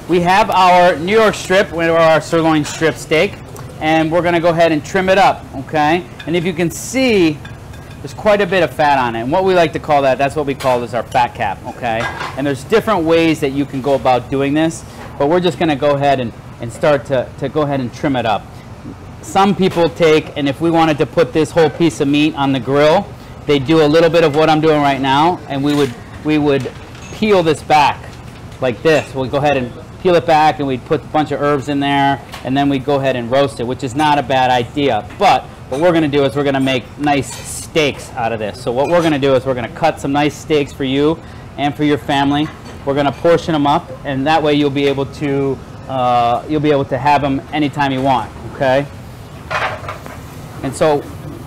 we have our New York strip, or our sirloin strip steak, and we're going to go ahead and trim it up, okay? And if you can see, there's quite a bit of fat on it, and what we like to call that, that's what we call is our fat cap, okay? And there's different ways that you can go about doing this, but we're just going to go ahead and start to go ahead and trim it up. Some people take, and if we wanted to put this whole piece of meat on the grill, they do a little bit of what I'm doing right now, and we would peel this back like this. We'll go ahead and peel it back, and we'd put a bunch of herbs in there, and then we'd go ahead and roast it, which is not a bad idea. But what we're going to do is we're going to make nice steaks out of this. So what we're going to do is we're going to cut some nice steaks for you and for your family. We're going to portion them up, and that way you'll be able to have them anytime you want. Okay. And so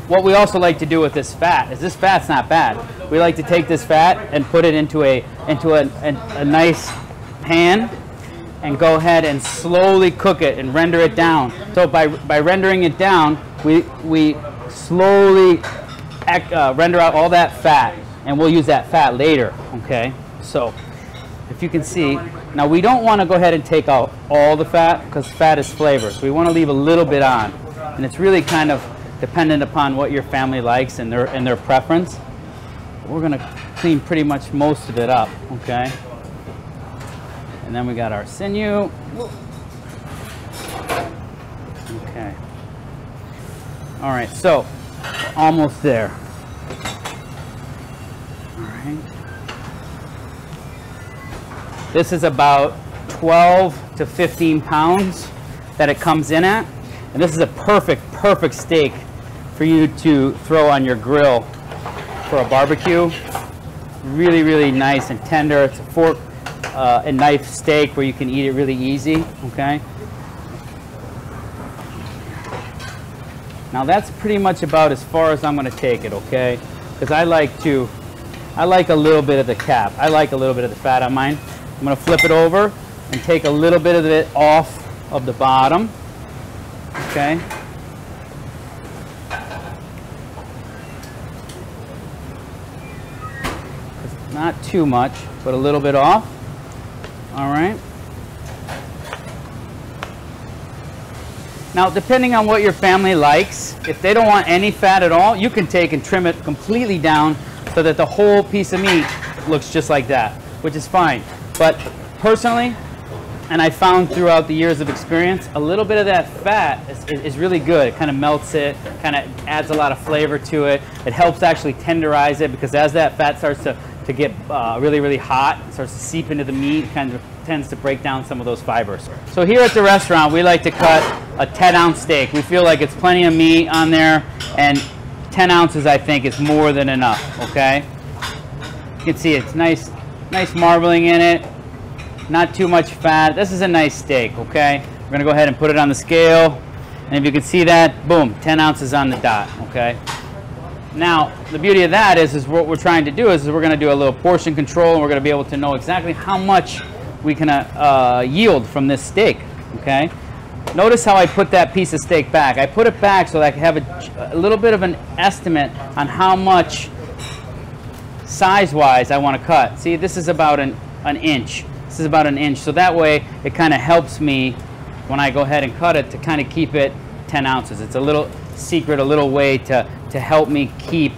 what we also like to do with this fat is, this fat's not bad. We like to take this fat and put it into a nice pan and go ahead and slowly cook it and render it down. So by rendering it down, we slowly render out all that fat, and we'll use that fat later, okay? So if you can see, now we don't want to go ahead and take out all the fat, because fat is flavor, so we want to leave a little bit on, and it's really kind of dependent upon what your family likes and their preference. We're going to clean pretty much most of it up, okay? And then we got our sinew. Okay. All right, so we're almost there. All right. This is about 12 to 15 pounds that it comes in at. And this is a perfect steak for you to throw on your grill for a barbecue. Really, really nice and tender. It's a fork and knife steak where you can eat it really easy, okay? Now that's pretty much about as far as I'm going to take it, okay? Because I like a little bit of the cap. I like a little bit of the fat on mine. I'm going to flip it over and take a little bit of it off of the bottom, okay? Not too much, but a little bit off. All right. Now, depending on what your family likes, if they don't want any fat at all, you can take and trim it completely down so that the whole piece of meat looks just like that, which is fine. But personally, and I found throughout the years of experience, a little bit of that fat is really good. It kind of melts it, kind of adds a lot of flavor to it. It helps actually tenderize it, because as that fat starts to get really, really hot, it starts to seep into the meat, it kind of tends to break down some of those fibers. So here at the restaurant, we like to cut a 10-ounce steak. We feel like it's plenty of meat on there, and 10 ounces, I think, is more than enough, okay? You can see it's nice marbling in it, not too much fat. This is a nice steak, okay? We're gonna go ahead and put it on the scale, and if you can see that, boom, 10 ounces on the dot, okay? Now, the beauty of that is what we're trying to do is we're going to do a little portion control, and we're going to be able to know exactly how much we can yield from this steak, okay? Notice how I put that piece of steak back. I put it back so that I can have a little bit of an estimate on how much size-wise I want to cut. See, this is about an inch. This is about an inch, so that way it kind of helps me when I go ahead and cut it to kind of keep it 10 ounces. It's a little secret, a little way to help me keep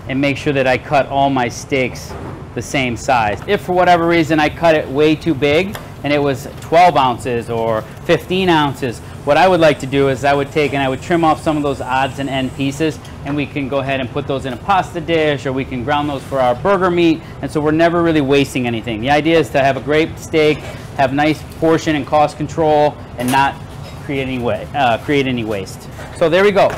and make sure that I cut all my steaks the same size. If for whatever reason I cut it way too big and it was 12 ounces or 15 ounces, what I would like to do is I would take and I would trim off some of those odds and end pieces, and we can go ahead and put those in a pasta dish, or we can ground those for our burger meat, and so we're never really wasting anything. The idea is to have a great steak, have nice portion and cost control, and not create any waste. So there we go.